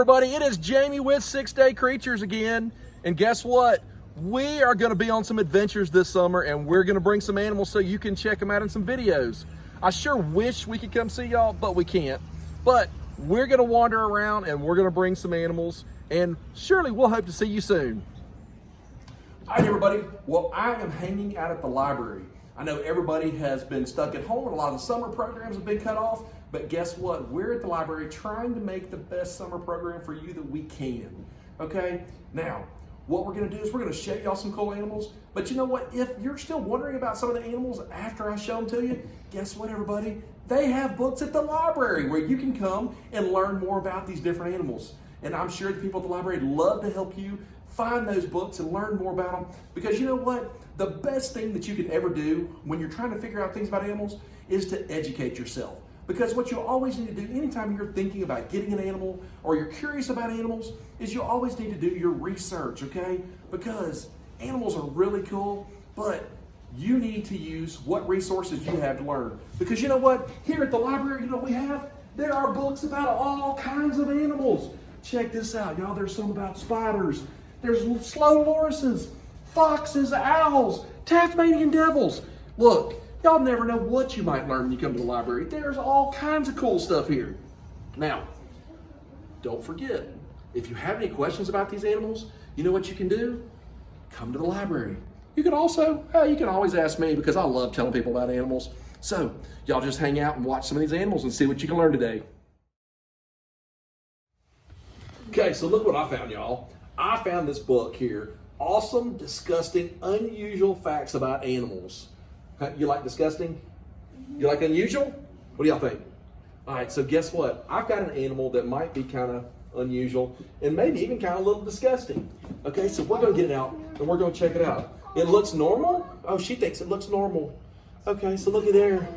everybody, it is Jamie with 6 Day Creatures again. And guess what? We are going to be on some adventures this summer, and we're going to bring some animals so you can check them out in some videos. I sure wish we could come see y'all, but we can't. But we're going to wander around and we're going to bring some animals, and surely we'll hope to see you soon. All right, everybody. Well, I am hanging out at the library. I know everybody has been stuck at home and a lot of the summer programs have been cut off, but guess what? We're at the library trying to make the best summer program for you that we can, okay? Now, what we're gonna do is we're gonna show y'all some cool animals, but you know what? If you're still wondering about some of the animals after I show them to you, guess what, everybody? They have books at the library where you can come and learn more about these different animals. And I'm sure the people at the library love to help you find those books and learn more about them, because you know what? The best thing that you can ever do when you're trying to figure out things about animals is to educate yourself. Because what you always need to do anytime you're thinking about getting an animal or you're curious about animals is you always need to do your research, okay? Because animals are really cool, but you need to use what resources you have to learn. Because you know what? Here at the library, you know what we have? There are books about all kinds of animals. Check this out, y'all. There's some about spiders. There's slow lorises, foxes, owls, Tasmanian devils. Look, y'all never know what you might learn when you come to the library. There's all kinds of cool stuff here. Now, don't forget, if you have any questions about these animals, you know what you can do? Come to the library. You can also, you can always ask me, because I love telling people about animals. So, y'all just hang out and watch some of these animals and see what you can learn today. Okay, so look what I found, y'all. I found this book here. Awesome, disgusting, unusual facts about animals. You like disgusting? You like unusual? What do y'all think? All right, so guess what? I've got an animal that might be kind of unusual and maybe even kind of a little disgusting. Okay, so we're going to get it out and we're going to check it out. It looks normal? Oh, she thinks it looks normal. Okay, so look at there.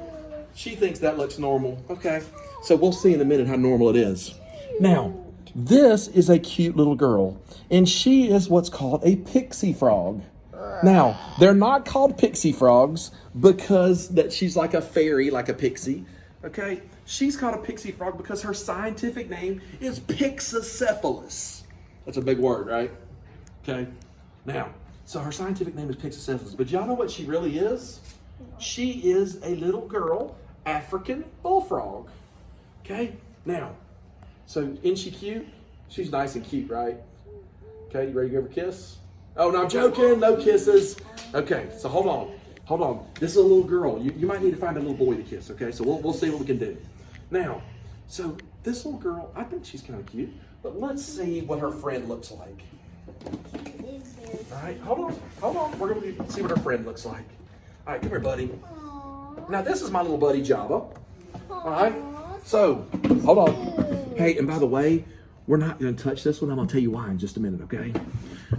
She thinks that looks normal. Okay, so we'll see in a minute how normal it is. Now, this is a cute little girl, and she is what's called a pixie frog. Now, they're not called pixie frogs because that she's like a fairy, like a pixie, okay? She's called a pixie frog because her scientific name is Pixocephalus. That's a big word, right? Okay. Now, so her scientific name is Pixocephalus, but y'all know what she really is? She is a little girl African bullfrog, okay? Now, so isn't she cute? She's nice and cute, right? Okay, you ready to give her a kiss? Oh, no, I'm joking. No kisses. Okay, so hold on. This is a little girl. You might need to find a little boy to kiss, okay? So we'll see what we can do. Now, so this little girl, I think she's kind of cute, but let's see what her friend looks like. All right, hold on. We're going to see what her friend looks like. All right, come here, buddy. Now, this is my little buddy, Java. All right, so hold on. Hey, and by the way, we're not going to touch this one. I'm going to tell you why in just a minute, okay?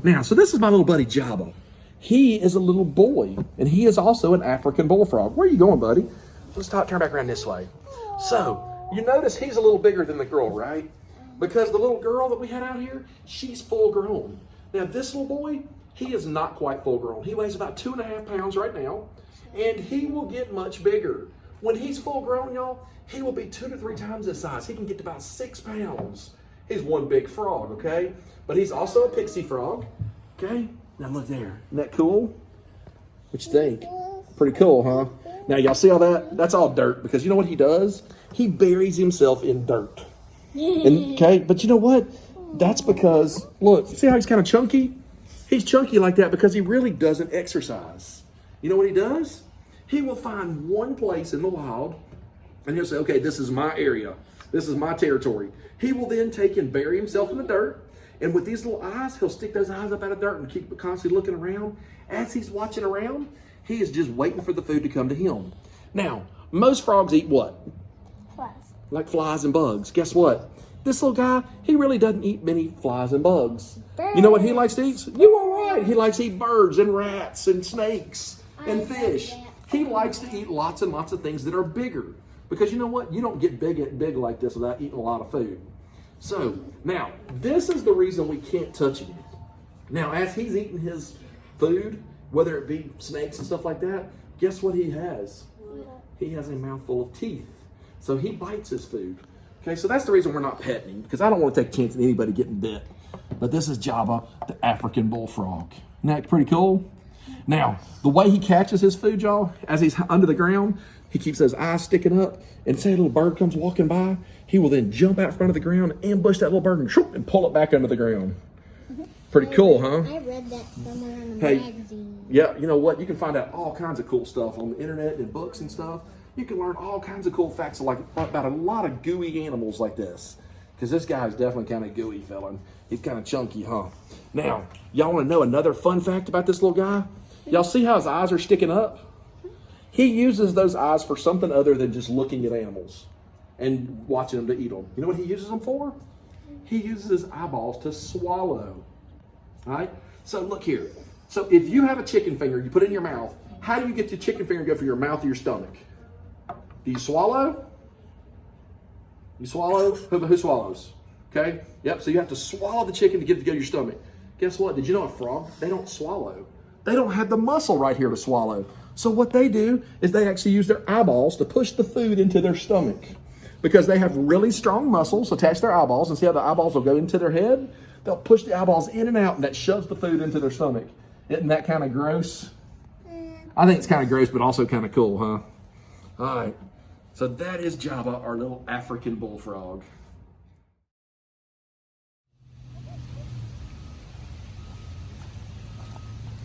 Now, so this is my little buddy, Jabba. He is a little boy, and he is also an African bullfrog. Where are you going, buddy? Let's turn back around this way. So, you notice he's a little bigger than the girl, right? Because the little girl that we had out here, she's full grown. Now, this little boy, he is not quite full grown. He weighs about 2.5 pounds right now, and he will get much bigger. When he's full grown, y'all, he will be 2 to 3 times this size. He can get to about 6 pounds. He's one big frog, okay? But he's also a pixie frog, okay? Now look there. Isn't that cool? What you think? Pretty cool, huh? Now y'all see all that? That's all dirt, because you know what he does? He buries himself in dirt. And, okay, but you know what? That's because, look, see how he's kind of chunky? He's chunky like that because he really doesn't exercise. You know what he does? He will find one place in the wild, and he'll say, okay, this is my area. This is my territory. He will then take and bury himself in the dirt. And with these little eyes, he'll stick those eyes up out of dirt and keep constantly looking around. As he's watching around, he is just waiting for the food to come to him. Now, most frogs eat what? Flies. Like flies and bugs. Guess what? This little guy, he really doesn't eat many flies and bugs. Birds. You know what he likes to eat? You are right. He likes to eat birds and rats and snakes and fish. He likes to eat lots and lots of things that are bigger. Because you know what? You don't get big like this without eating a lot of food. So, now, this is the reason we can't touch him. Now, as he's eating his food, whether it be snakes and stuff like that, guess what he has? He has a mouthful of teeth. So he bites his food. Okay, so that's the reason we're not petting him, because I don't want to take a chance of anybody getting bit. But this is Jabba, the African bullfrog. Isn't that pretty cool? Now, the way he catches his food, y'all, as he's under the ground, he keeps those eyes sticking up, and say a little bird comes walking by, he will then jump out front of the ground, ambush that little bird, and pull it back under the ground. Pretty cool, huh? I read that somewhere in a magazine. Yeah, you know what? You can find out all kinds of cool stuff on the internet and books and stuff. You can learn all kinds of cool facts about a lot of gooey animals like this. Because this guy is definitely kind of gooey, fella. He's kind of chunky, huh? Now, y'all want to know another fun fact about this little guy? Y'all see how his eyes are sticking up? He uses those eyes for something other than just looking at animals and watching them to eat them. You know what he uses them for? He uses his eyeballs to swallow. All right? So look here. So if you have a chicken finger, you put it in your mouth, how do you get the chicken finger to go from your mouth to your stomach? Do you swallow? You swallow? Who swallows? Okay? Yep, so you have to swallow the chicken to get it to go to your stomach. Guess what? Did you know a frog? They don't swallow. They don't have the muscle right here to swallow. So what they do is they actually use their eyeballs to push the food into their stomach. Because they have really strong muscles attached to their eyeballs, and see how the eyeballs will go into their head? They'll push the eyeballs in and out, and that shoves the food into their stomach. Isn't that kind of gross? I think it's kind of gross, but also kind of cool, huh? All right. So that is Jabba, our little African bullfrog.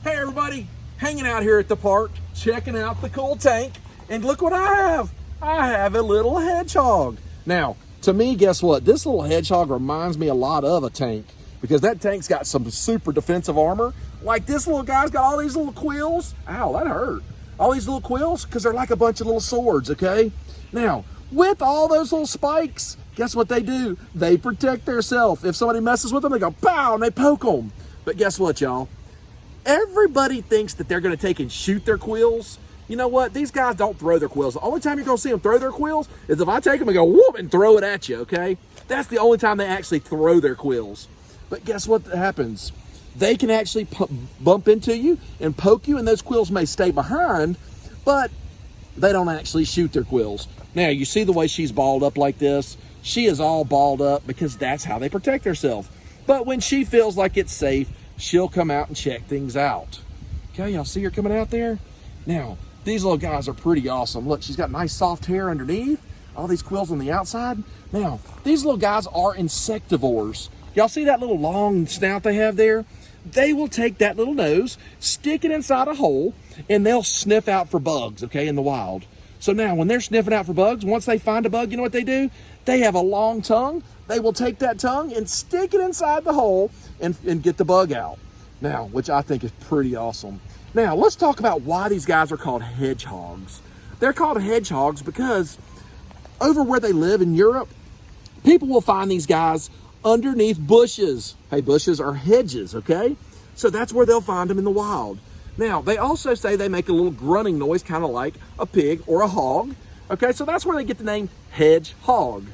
Hey everybody, hanging out here at the park, checking out the cool tank, and look what I have. I have a little hedgehog. Now, to me, guess what? This little hedgehog reminds me a lot of a tank, because that tank's got some super defensive armor. Like this little guy's got all these little quills. Ow, that hurt. All these little quills, because they're like a bunch of little swords, okay? Now, with all those little spikes, guess what they do? They protect themselves. If somebody messes with them, they go, pow, and they poke them. But guess what, y'all? Everybody thinks that they're going to take and shoot their quills. You know what? These guys don't throw their quills. The only time you're going to see them throw their quills is if I take them and go, whoop, and throw it at you, okay? That's the only time they actually throw their quills. But guess what happens? They can actually bump into you and poke you, and those quills may stay behind, but they don't actually shoot their quills. Now, you see the way she's balled up like this? She is all balled up because that's how they protect themselves. But when she feels like it's safe, she'll come out and check things out. Okay, y'all see her coming out there? Now, these little guys are pretty awesome. Look, she's got nice soft hair underneath, all these quills on the outside. Now, these little guys are insectivores. Y'all see that little long snout they have there? They will take that little nose, stick it inside a hole, and they'll sniff out for bugs, okay, in the wild. So now, when they're sniffing out for bugs, once they find a bug, you know what they do? They have a long tongue. They will take that tongue and stick it inside the hole and get the bug out. Now, which I think is pretty awesome. Now, let's talk about why these guys are called hedgehogs. They're called hedgehogs because over where they live in Europe, people will find these guys underneath bushes. Hey, bushes are hedges, okay? So that's where they'll find them in the wild. Now, they also say they make a little grunting noise, kind of like a pig or a hog. Okay, so that's where they get the name hedgehog.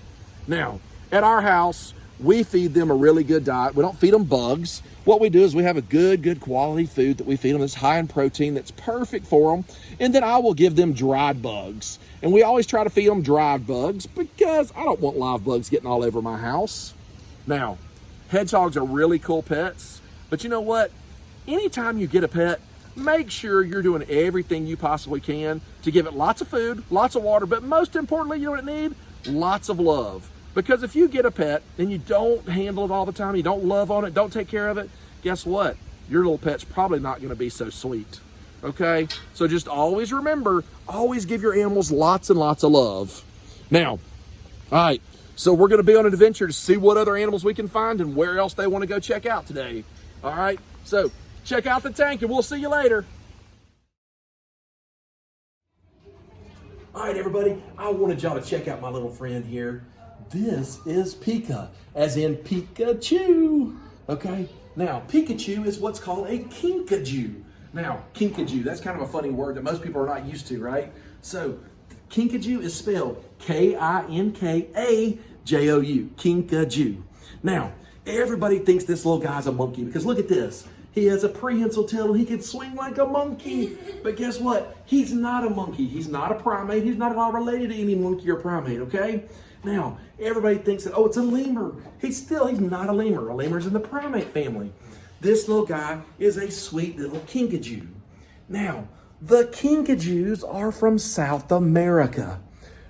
Now, at our house, we feed them a really good diet. We don't feed them bugs. What we do is we have a good quality food that we feed them that's high in protein, that's perfect for them. And then I will give them dried bugs. And we always try to feed them dried bugs because I don't want live bugs getting all over my house. Now, hedgehogs are really cool pets. But you know what? Anytime you get a pet, make sure you're doing everything you possibly can to give it lots of food, lots of water, but most importantly, you know what it needs? Lots of love. Because if you get a pet and you don't handle it all the time, you don't love on it, don't take care of it, guess what? Your little pet's probably not going to be so sweet. Okay? So just always remember, always give your animals lots and lots of love. Now, all right, so we're going to be on an adventure to see what other animals we can find and where else they want to go check out today. All right? So check out the tank and we'll see you later. All right, everybody, I wanted y'all to check out my little friend here. This is Pika, as in Pikachu. Okay, now Pikachu is what's called a kinkajou. Now, kinkajou, that's kind of a funny word that most people are not used to, right? So, kinkajou is spelled Kinkajou, kinkajou. Now, everybody thinks this little guy's a monkey because look at this. He has a prehensile tail and he can swing like a monkey. But guess what? He's not a monkey. He's not a primate. He's not at all related to any monkey or primate, okay? Now, everybody thinks that, oh, it's a lemur. He's not a lemur. A lemur's in the primate family. This little guy is a sweet little kinkajou. Now, the kinkajous are from South America.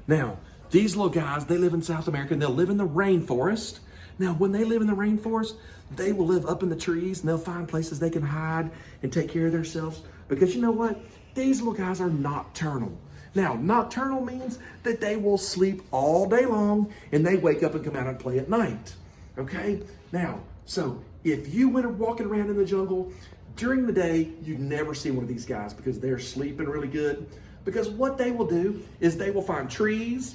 Now, these little guys, they live in South America and they'll live in the rainforest. Now, when they live in the rainforest, they will live up in the trees and they'll find places they can hide and take care of themselves. Because you know what? These little guys are nocturnal. Now, nocturnal means that they will sleep all day long and they wake up and come out and play at night. Okay? Now, so if you went walking around in the jungle during the day, you'd never see one of these guys because they're sleeping really good. Because what they will do is they will find trees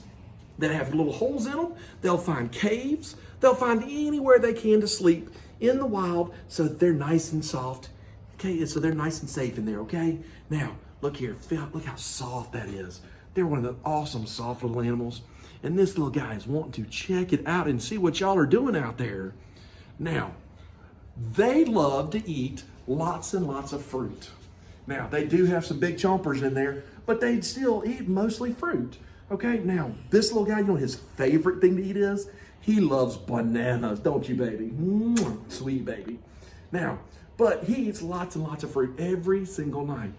that have little holes in them. They'll find caves. They'll find anywhere they can to sleep in the wild so that they're nice and soft. Okay, so they're nice and safe in there, okay? Now, look here, look how soft that is. They're one of the awesome soft little animals. And this little guy is wanting to check it out and see what y'all are doing out there. Now, they love to eat lots and lots of fruit. Now, they do have some big chompers in there, but they still eat mostly fruit. Okay, now, this little guy, you know what his favorite thing to eat is? He loves bananas, don't you, baby? Mwah, sweet baby. Now, but he eats lots and lots of fruit every single night.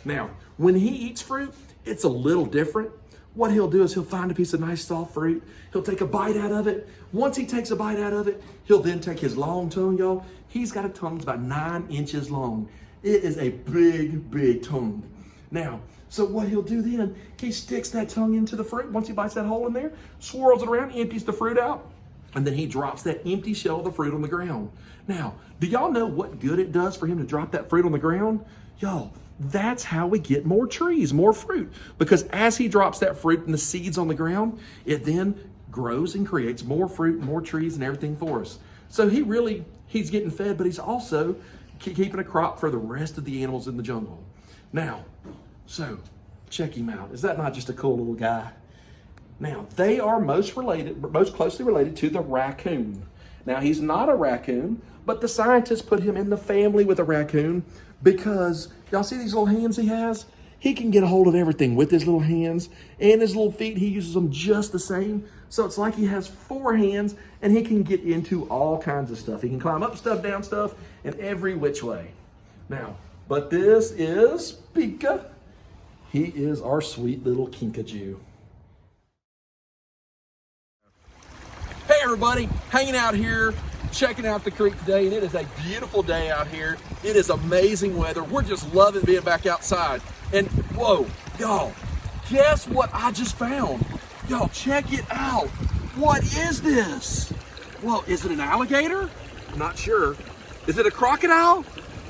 Now, when he eats fruit, it's a little different. What he'll do is he'll find a piece of nice soft fruit. He'll take a bite out of it. Once he takes a bite out of it, he'll then take his long tongue, y'all. He's got a tongue that's about 9 inches long. It is a big, big tongue. Now, so what he'll do then, he sticks that tongue into the fruit. Once he bites that hole in there, swirls it around, empties the fruit out, and then he drops that empty shell of the fruit on the ground. Now, do y'all know what good it does for him to drop that fruit on the ground? Y'all, that's how we get more trees, more fruit. Because as he drops that fruit and the seeds on the ground, it then grows and creates more fruit, more trees and everything for us. So he's getting fed, but he's also keeping a crop for the rest of the animals in the jungle. Now, so check him out. Is that not just a cool little guy? Now, they are most closely related to the raccoon. Now, he's not a raccoon, but the scientists put him in the family with a raccoon because, y'all see these little hands he has? He can get a hold of everything with his little hands and his little feet. He uses them just the same. So it's like he has 4 hands and he can get into all kinds of stuff. He can climb up stuff, down stuff, in every which way. Now, but this is Pika. He is our sweet little kinkajou. Hey everybody, hanging out here, checking out the creek today, and it is a beautiful day out here. It is amazing weather. We're just loving being back outside. And whoa, y'all, guess what I just found? Y'all, check it out. What is this? Well, is it an alligator? Not sure. Is it a crocodile?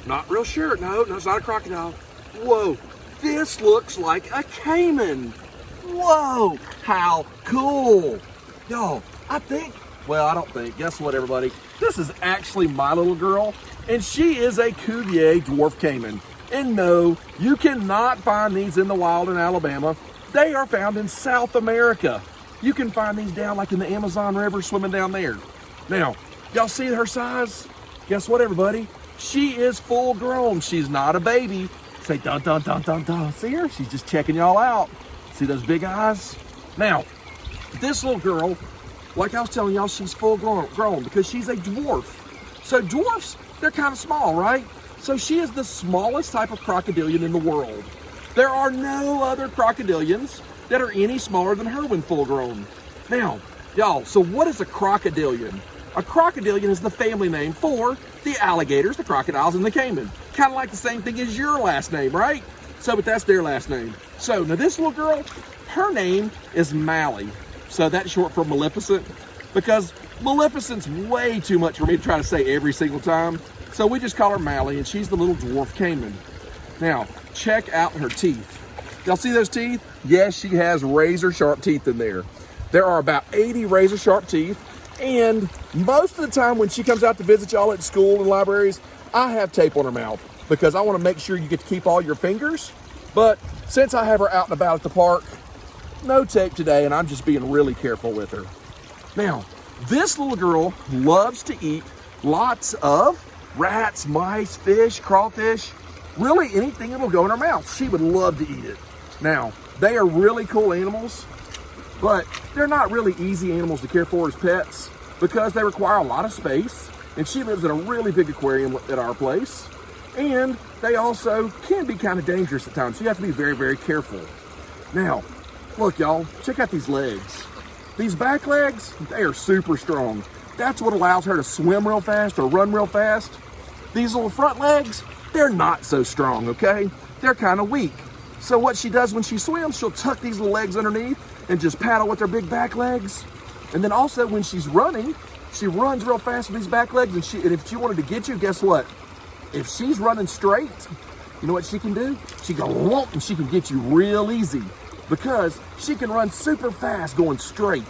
Not real sure. No, it's not a crocodile. Whoa, this looks like a caiman. Whoa, how cool. Y'all, I don't think, guess what everybody? This is actually my little girl, and she is a Cuvier dwarf caiman. And no, you cannot find these in the wild in Alabama. They are found in South America. You can find these down like in the Amazon River swimming down there. Now, y'all see her size? Guess what everybody? She is full grown. She's not a baby. Say dun dun dun dun dun. See her? She's just checking y'all out. See those big eyes? Now, this little girl, like I was telling y'all, she's full grown because she's a dwarf. So dwarfs, they're kind of small, right? So she is the smallest type of crocodilian in the world. There are no other crocodilians that are any smaller than her when full grown. Now, y'all, so what is a crocodilian? A crocodilian is the family name for the alligators, the crocodiles, and the caiman. Kind of like the same thing as your last name, right? So, but that's their last name. So now this little girl, her name is Mally. So that's short for Maleficent, because Maleficent's way too much for me to try to say every single time. So we just call her Mally, and she's the little dwarf caiman. Now, check out her teeth. Y'all see those teeth? Yes, she has razor sharp teeth in there. There are about 80 razor sharp teeth, and most of the time when she comes out to visit y'all at school and libraries, I have tape on her mouth because I want to make sure you get to keep all your fingers. But since I have her out and about at the park, no tape today, and I'm just being really careful with her. Now, this little girl loves to eat lots of rats, mice, fish, crawfish, really anything that'll go in her mouth. She would love to eat it. Now, they are really cool animals, but they're not really easy animals to care for as pets because they require a lot of space, and she lives in a really big aquarium at our place, and they also can be kind of dangerous at times, so you have to be very, very careful. Now, look y'all, check out these legs. These back legs, they are super strong. That's what allows her to swim real fast or run real fast. These little front legs, they're not so strong, okay? They're kind of weak. So what she does when she swims, she'll tuck these little legs underneath and just paddle with her big back legs. And then also when she's running, she runs real fast with these back legs, and if she wanted to get you, guess what? If she's running straight, you know what she can do? She can whoop and she can get you real easy because she can run super fast going straight.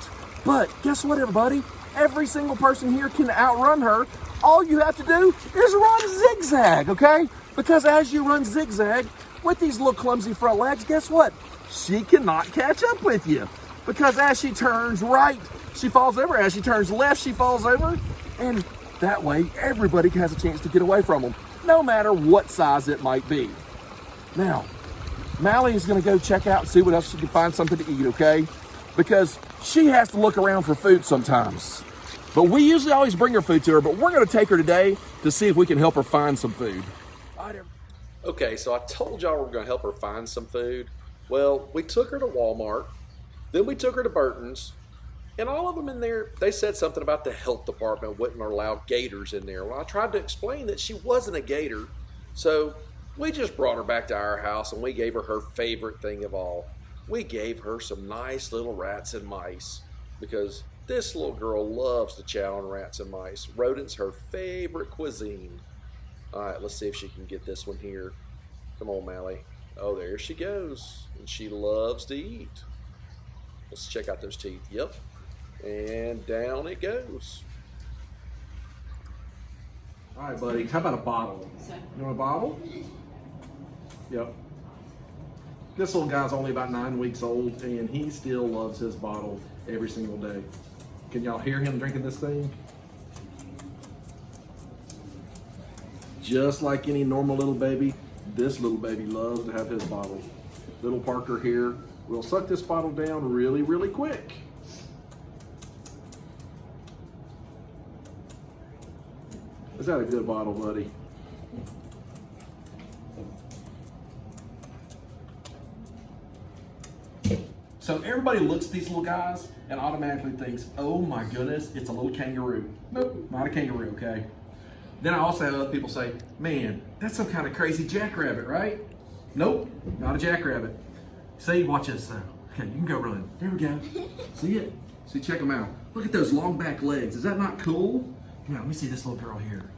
But guess what, everybody? Every single person here can outrun her. All you have to do is run zigzag, okay? Because as you run zigzag with these little clumsy front legs, guess what? She cannot catch up with you. Because as she turns right, she falls over. As she turns left, she falls over. And that way, everybody has a chance to get away from them, no matter what size it might be. Now, Mally is gonna go check out and see what else she can find something to eat, okay? Because she has to look around for food sometimes. But we usually always bring her food to her, but we're gonna take her today to see if we can help her find some food. Okay, so I told y'all we were gonna help her find some food. Well, we took her to Walmart, then we took her to Burton's, and all of them in there, they said something about the health department wouldn't allow gators in there. Well, I tried to explain that she wasn't a gator, so we just brought her back to our house and we gave her her favorite thing of all. We gave her some nice little rats and mice because this little girl loves to chow on rats and mice. Rodents her favorite cuisine. All right, let's see if she can get this one here. Come on, Mally. Oh, there she goes. And she loves to eat. Let's check out those teeth. Yep. And down it goes. All right, buddy. How about a bottle? You want a bottle? Yep. This little guy's only about 9 weeks old, and he still loves his bottle every single day. Can y'all hear him drinking this thing? Just like any normal little baby, this little baby loves to have his bottle. Little Parker here will suck this bottle down really, really quick. Is that a good bottle, buddy? So everybody looks at these little guys and automatically thinks, oh my goodness, it's a little kangaroo. Nope, not a kangaroo, okay? Then I also have other people say, man, that's some kind of crazy jackrabbit, right? Nope, not a jackrabbit. See, watch this though. Okay, you can go run. There we go. See it? See, check them out. Look at those long back legs. Is that not cool? Now, let me see this little girl here.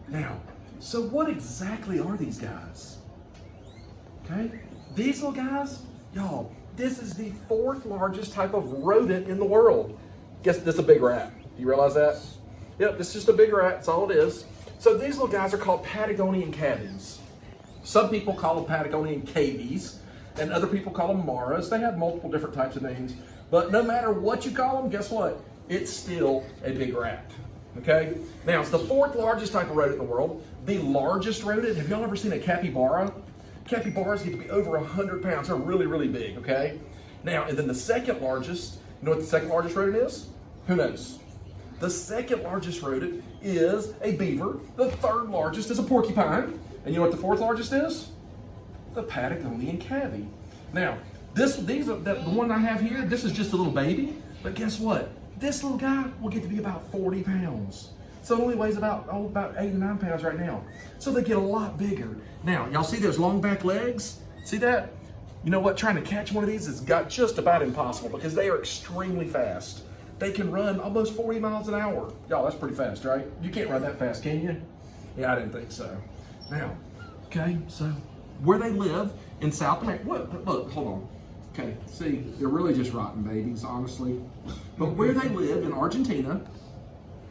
Now, so what exactly are these guys? Okay, these little guys, y'all, this is the 4th largest type of rodent in the world. Guess this is a big rat. You realize that? Yep, it's just a big rat, that's all it is. So these little guys are called Patagonian cavies. Some people call them Patagonian cavies, and other people call them maras. They have multiple different types of names, but no matter what you call them, guess what? It's still a big rat, okay? Now, it's the 4th largest type of rodent in the world. The largest rodent, have y'all ever seen a capybara? Capybaras get to be over 100 pounds. They're really, really big, okay? Now, and then the 2nd largest, you know what the 2nd largest rodent is? Who knows? The 2nd largest rodent is a beaver. The 3rd largest is a porcupine. And you know what the 4th largest is? The Patagonian cavy. Now, the one I have here, this is just a little baby. But guess what? This little guy will get to be about 40 pounds. So it only weighs about 8 or 9 pounds right now. So they get a lot bigger. Now, y'all see those long back legs? See that? You know what? Trying to catch one of these is got just about impossible because they are extremely fast. They can run almost 40 miles an hour. Y'all, that's pretty fast, right? You can't run that fast, can you? Yeah, I didn't think so. Now, okay, so where they live in South America. Look, hold on. Okay, see, they're really just rotten babies, honestly. But where they live in Argentina,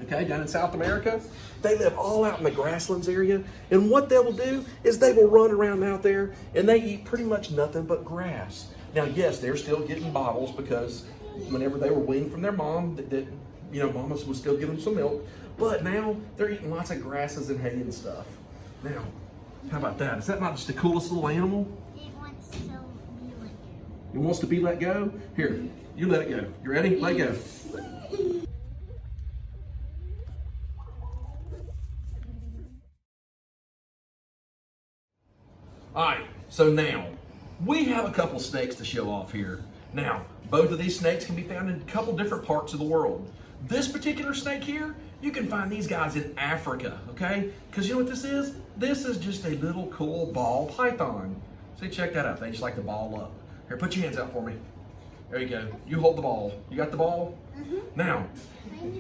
okay, down in South America, they live all out in the grasslands area. And what they will do is they will run around out there and they eat pretty much nothing but grass. Now, yes, they're still getting bottles because whenever they were weaned from their mom, you know, mamas would still give them some milk. But now they're eating lots of grasses and hay and stuff. Now, how about that? Is that not just the coolest little animal? It wants to be let go. It wants to be let go? Here, you let it go. You ready? Let go. All right, so now we have a couple snakes to show off here. Now, both of these snakes can be found in a couple different parts of the world. This particular snake here, you can find these guys in Africa, okay? Because you know what this is? This is just a little cool ball python. See, check that out. They just like to ball up. Here, put your hands out for me. There you go. You hold the ball. You got the ball? Now,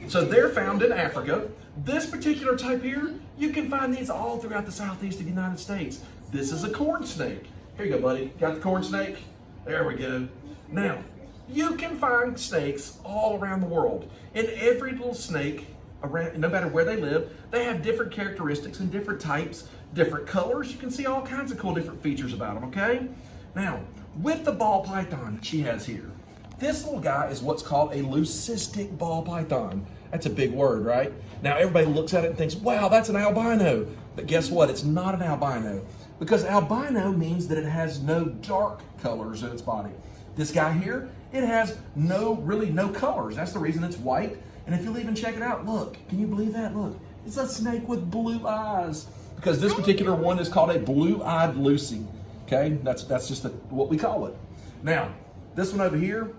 so they're found in Africa. This particular type here, you can find these all throughout the southeast of the United States. This is a corn snake. Here you go, buddy. Got the corn snake? There we go. Now, you can find snakes all around the world. And every little snake, around, no matter where they live, they have different characteristics and different types, different colors. You can see all kinds of cool different features about them, okay? Now, with the ball python that she has here, this little guy is what's called a leucistic ball python. That's a big word, right? Now, everybody looks at it and thinks, wow, that's an albino. But guess what? It's not an albino. Because albino means that it has no dark colors in its body. This guy here, it has really no colors. That's the reason it's white. And if you'll even check it out, look, can you believe that? Look, it's a snake with blue eyes. Because this particular one is called a blue-eyed Lucy. Okay, that's just what we call it. Now, this one over here,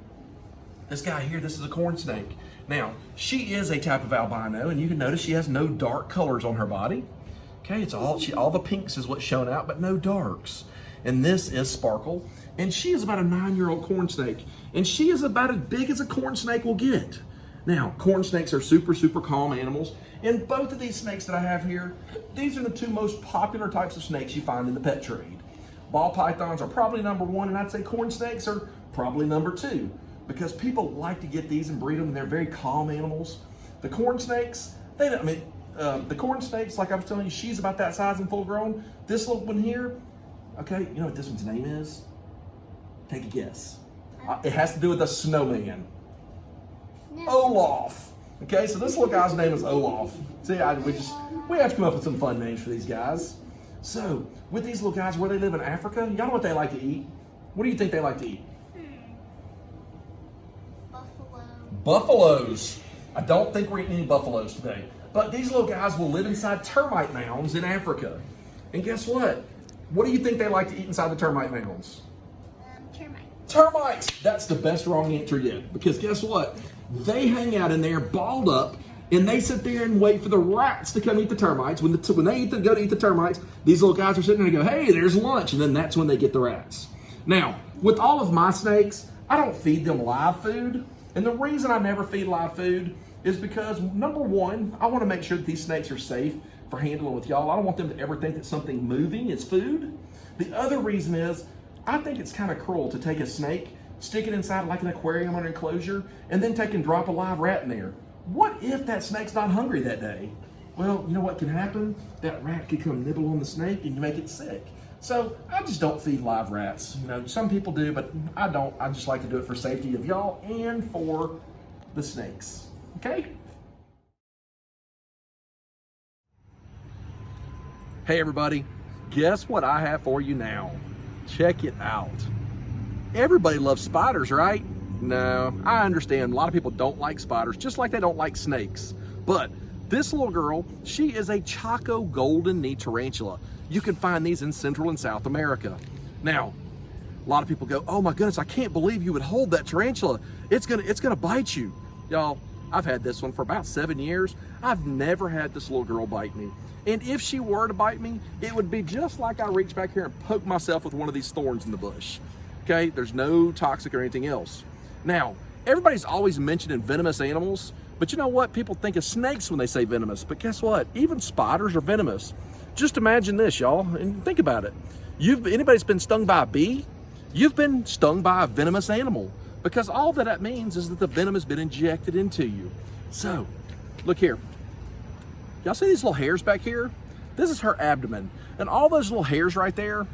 this guy here, this is a corn snake. Now, she is a type of albino, and you can notice she has no dark colors on her body. Okay, it's all the pinks is what's shown out, but no darks. And this is Sparkle, and she is about a 9-year-old corn snake, and she is about as big as a corn snake will get. Now, corn snakes are super, super calm animals, and both of these snakes that I have here, these are the two most popular types of snakes you find in the pet trade. Ball pythons are probably number 1, and I'd say corn snakes are probably number 2, because people like to get these and breed them, and they're very calm animals. The corn snakes, the corn snakes, like I was telling you, she's about that size and full grown. This little one here, okay, you know what this one's name is? Take a guess. It has to do with a snowman. Olaf. Okay, so this little guy's name is Olaf. See, we have to come up with some fun names for these guys. So, with these little guys, where they live in Africa, y'all know what they like to eat? What do you think they like to eat? Buffalo. Buffaloes. I don't think we're eating any buffaloes today. But these little guys will live inside termite mounds in Africa. And guess what? What do you think they like to eat inside the termite mounds? Termites. Termites! That's the best wrong answer yet. Because guess what? They hang out in there balled up, and they sit there and wait for the rats to come eat the termites. When they go to eat the termites, these little guys are sitting there and go, hey, there's lunch. And then that's when they get the rats. Now, with all of my snakes, I don't feed them live food. And the reason I never feed live food is because, number 1, I want to make sure that these snakes are safe for handling with y'all. I don't want them to ever think that something moving is food. The other reason is, I think it's kind of cruel to take a snake, stick it inside like an aquarium or an enclosure, and then take and drop a live rat in there. What if that snake's not hungry that day? Well, you know what can happen? That rat could come nibble on the snake and make it sick. So I just don't feed live rats. You know, some people do, but I don't. I just like to do it for safety of y'all and for the snakes. Okay? Hey everybody, guess what I have for you now? Check it out. Everybody loves spiders, right? No, I understand a lot of people don't like spiders, just like they don't like snakes. But this little girl, she is a Choco golden knee tarantula. You can find these in Central and South America. Now, a lot of people go, oh my goodness, I can't believe you would hold that tarantula. It's gonna bite you. Y'all, I've had this one for about 7 years. I've never had this little girl bite me. And if she were to bite me, it would be just like I reach back here and poke myself with one of these thorns in the bush. Okay, there's no toxic or anything else. Now, everybody's always mentioning venomous animals, but you know what? People think of snakes when they say venomous, but guess what? Even spiders are venomous. Just imagine this, y'all, and think about it. Anybody's been stung by a bee? You've been stung by a venomous animal, because all that means is that the venom has been injected into you. So, look here. Y'all see these little hairs back here? This is her abdomen. And all those little hairs right there,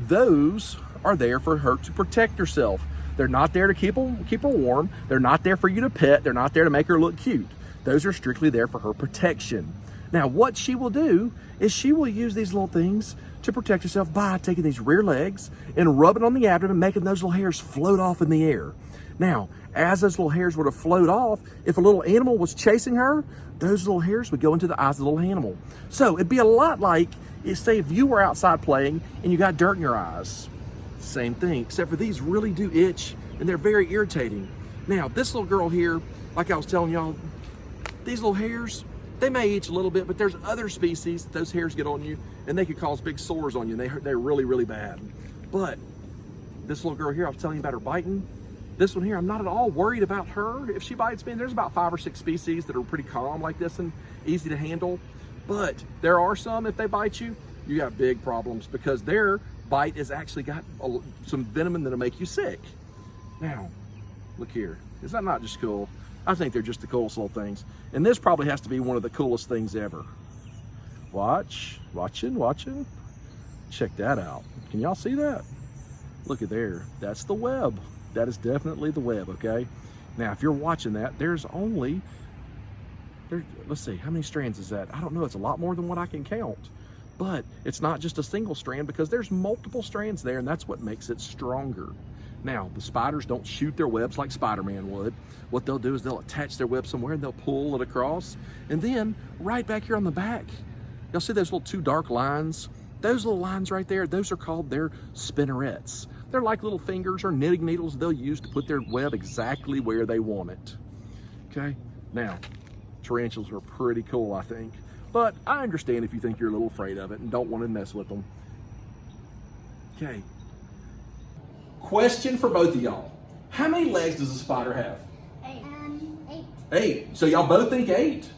those are there for her to protect herself. They're not there to keep her warm. They're not there for you to pet. They're not there to make her look cute. Those are strictly there for her protection. Now, what she will do is she will use these little things to protect herself by taking these rear legs and rubbing on the abdomen, making those little hairs float off in the air. Now, as those little hairs would have float off, if a little animal was chasing her, those little hairs would go into the eyes of the little animal. So it'd be a lot like, say if you were outside playing and you got dirt in your eyes. Same thing, except for these really do itch and they're very irritating. Now, this little girl here, like I was telling y'all, these little hairs, they may itch a little bit, but there's other species, those hairs get on you and they could cause big sores on you. They're really, really bad. But this little girl here, I was telling you about her biting. This one here, I'm not at all worried about her. If she bites me, and there's about 5 or 6 species that are pretty calm like this and easy to handle. But there are some, if they bite you, you got big problems because their bite has actually got some venom that'll make you sick. Now, look here. Is that not just cool? I think they're just the coolest little things. And this probably has to be one of the coolest things ever. Watching. Check that out. Can y'all see that? Look at there. That's the web. That is definitely the web, okay? Now, if you're watching that, let's see, how many strands is that? I don't know, it's a lot more than what I can count. But it's not just a single strand because there's multiple strands there, and that's what makes it stronger. Now, the spiders don't shoot their webs like Spider-Man would. What they'll do is they'll attach their web somewhere and they'll pull it across. And then right back here on the back, you'll see those little 2 dark lines? Those little lines right there, those are called their spinnerets. They're like little fingers or knitting needles they'll use to put their web exactly where they want it. Okay, now, tarantulas are pretty cool, I think. But I understand if you think you're a little afraid of it and don't want to mess with them. Okay. Question for both of y'all. How many legs does a spider have? 8. 8. 8. So y'all both think 8?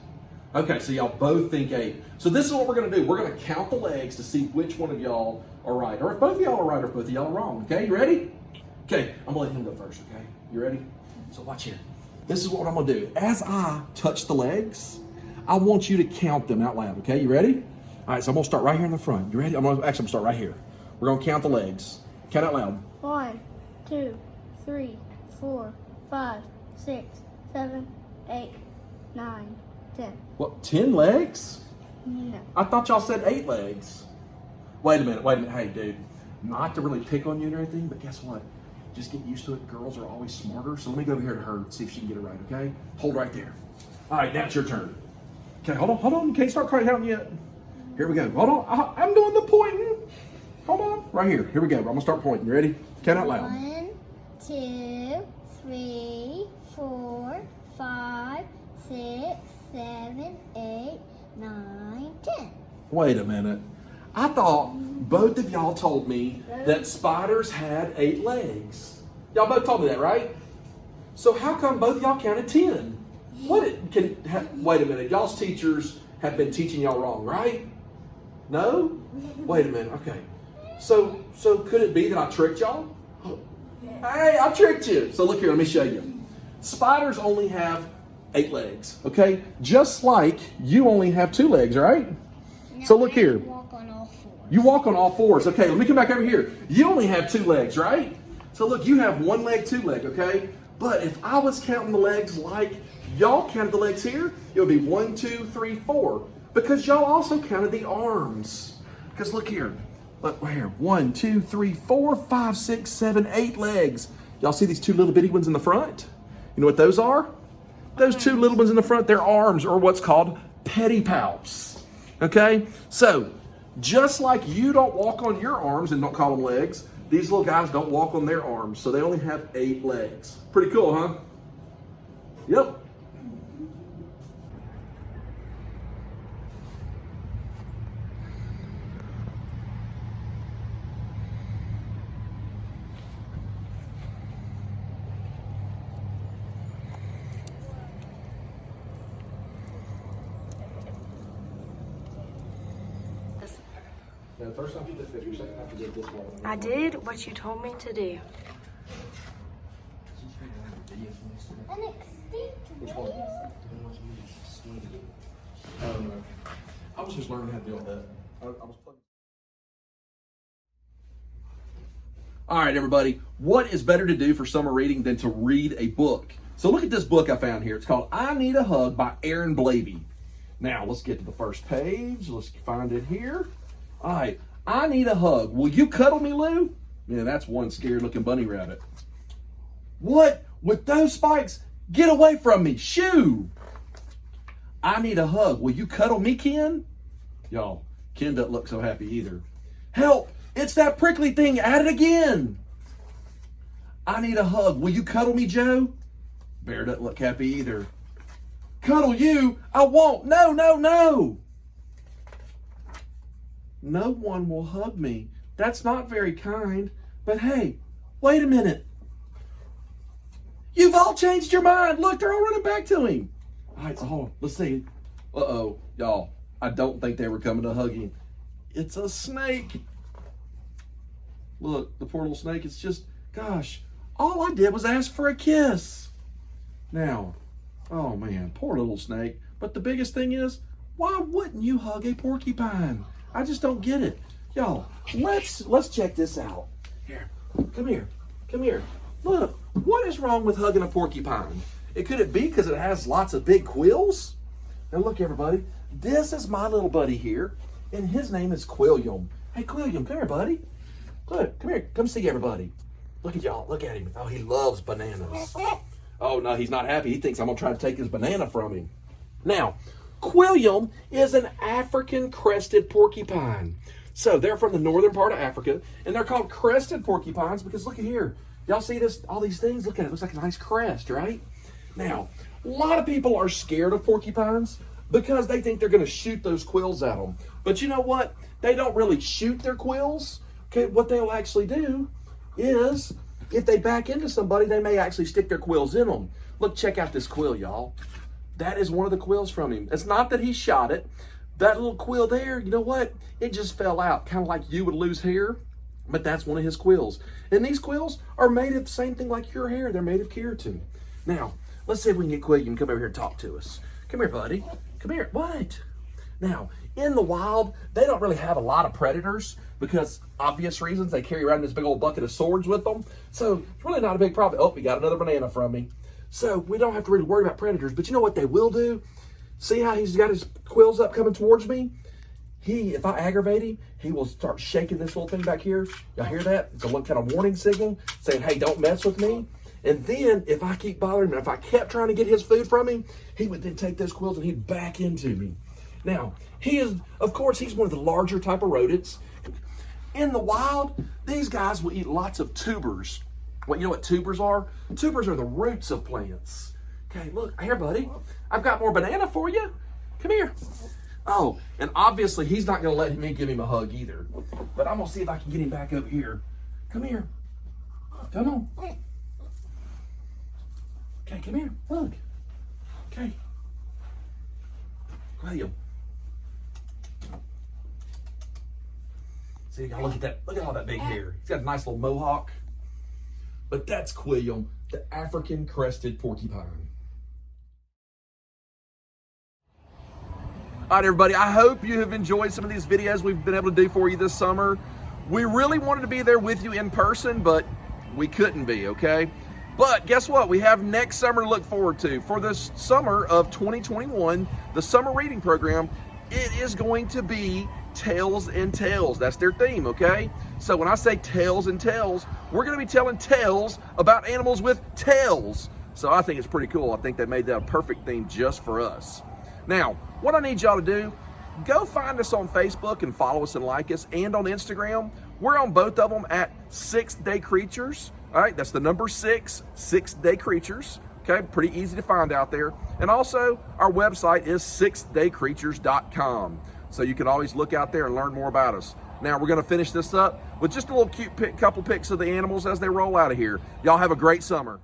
Okay, so y'all both think 8. So this is what we're going to do. We're going to count the legs to see which one of y'all are right. Or if both of y'all are right or if both of y'all are wrong. Okay, you ready? Okay, I'm going to let him go first, okay? You ready? So watch here. This is what I'm going to do. As I touch the legs, I want you to count them out loud, okay? You ready? All right, so I'm going to start right here in the front. You ready? I'm going to start right here. We're going to count the legs. Count out loud. 1, 2, 3, 4, 5, 6, 7, 8, 9, 10. What, 10 legs? No. I thought y'all said 8 legs. Wait a minute. Hey, dude, not to really pick on you or anything, but guess what? Just get used to it. Girls are always smarter. So let me go over here to her and see if she can get it right, okay? Hold right there. All right, now it's your turn. Okay, hold on. You can't start counting yet. Here we go. Hold on. I'm doing the pointing. Hold on. Right here. Here we go. I'm going to start pointing. You ready? Count out loud. 1, 2, 3, 4, 5, 6, 7, 8, 9, 10. Wait a minute. I thought both of y'all told me that spiders had 8 legs. Y'all both told me that, right? So how come both of y'all counted 10? Wait a minute. Y'all's teachers have been teaching y'all wrong, right? No? Wait a minute. Okay. So could it be that I tricked y'all? Hey, I tricked you. So look here, let me show you. Spiders only have 8 legs, okay? Just like you only have 2 legs, right? No, So look here. I walk on all 4. You walk on all 4s. Okay, let me come back over here. You only have 2 legs, right? So look, you have 1 leg, 2 leg, okay? But if I was counting the legs like y'all counted the legs here, it would be 1, 2, 3, 4. Because y'all also counted the arms. Because look here. Look right here. 1, 2, 3, 4, 5, 6, 7, 8 legs. Y'all see these 2 little bitty ones in the front? You know what those are? Those 2 little ones in the front, they're arms, or what's called pedipalps. Okay? So, just like you don't walk on your arms and don't call them legs, these little guys don't walk on their arms, so they only have 8 legs. Pretty cool, huh? Yep. Now, the first time you did this, your second time you did this one. I did what you told me to do. An extinct Which one? No. I was just learning how to deal with that. I was playing. All right, everybody. What is better to do for summer reading than to read a book? So look at this book I found here. It's called I Need a Hug by Aaron Blavey. Now, let's get to the first page. Let's find it here. All right. I need a hug. Will you cuddle me, Lou? Yeah, that's one scared-looking bunny rabbit. What? With those spikes? Get away from me. Shoo! I need a hug. Will you cuddle me, Ken? Y'all, Ken doesn't look so happy either. Help! It's that prickly thing at it again. I need a hug. Will you cuddle me, Joe? Bear doesn't look happy either. Cuddle you? I won't. No, no, no. No one will hug me. That's not very kind. But hey, wait a minute. You've all changed your mind. Look, they're all running back to him. All right, so hold on. Let's see. Uh-oh, y'all. I don't think they were coming to hug him. It's a snake. Look, the poor little snake. It's just, gosh, all I did was ask for a kiss. Now, oh man, poor little snake. But the biggest thing is, why wouldn't you hug a porcupine? I just don't get it. Y'all, let's check this out. Here, come here, come here. Look, what is wrong with hugging a porcupine? Could it be because it has lots of big quills? Now look, everybody, this is my little buddy here, and his name is Quilliam. Hey, Quilliam, come here, buddy. Look, come here, come see everybody. Look at y'all, look at him. Oh, he loves bananas. Oh, no, he's not happy. He thinks I'm going to try to take his banana from him. Now, Quilliam is an African crested porcupine. So they're from the northern part of Africa, and they're called crested porcupines because look at here. Y'all see this? All these things? Look at it. It looks like a nice crest, right? Now, a lot of people are scared of porcupines because they think they're going to shoot those quills at them. But you know what? They don't really shoot their quills. Okay, what they'll actually do is, if they back into somebody, they may actually stick their quills in them. Look, check out this quill, y'all. That is one of the quills from him. It's not that he shot it. That little quill there, you know what? It just fell out, kind of like you would lose hair, but that's one of his quills. And these quills are made of the same thing like your hair. They're made of keratin. Now, let's see if we can get Quilliam to come over here and talk to us. Come here, buddy. Come here. What? Now, in the wild, they don't really have a lot of predators because obvious reasons. They carry around this big old bucket of swords with them. So it's really not a big problem. Oh, we got another banana from me. So we don't have to really worry about predators. But you know what they will do? See how he's got his quills up coming towards me? If I aggravate him, he will start shaking this little thing back here. Y'all hear that? It's a little kind of warning signal saying, hey, don't mess with me. And then if I keep bothering him, if I kept trying to get his food from him, he would then take those quills and he'd back into me. Now, he is, of course, he's one of the larger type of rodents. In the wild, these guys will eat lots of tubers. Well, you know what tubers are? Tubers are the roots of plants. Okay, look, here, buddy. I've got more banana for you. Come here. Oh, and obviously he's not going to let me give him a hug either. But I'm going to see if I can get him back over here. Come here. Come on. Okay, come here. Look. Okay. Quilliam. See, y'all look at that. Look at all that big hair. He's got a nice little mohawk. But that's Quilliam, the African crested porcupine. All right, everybody, I hope you have enjoyed some of these videos we've been able to do for you this summer. We really wanted to be there with you in person, but we couldn't be, okay? But guess what? We have next summer to look forward to. For this summer of 2021, the summer reading program, it is going to be Tales and Tales. That's their theme, okay? So when I say Tales and Tales, we're going to be telling tales about animals with tails. So I think it's pretty cool. I think they made that a perfect theme just for us. Now, what I need y'all to do, go find us on Facebook and follow us and like us, and on Instagram. We're on both of them at 6th Day Creatures. All right, that's the number 6, 6th Day Creatures. Okay, pretty easy to find out there. And also, our website is 6thdaycreatures.com. So you can always look out there and learn more about us. Now, we're going to finish this up with just a little cute couple pics of the animals as they roll out of here. Y'all have a great summer.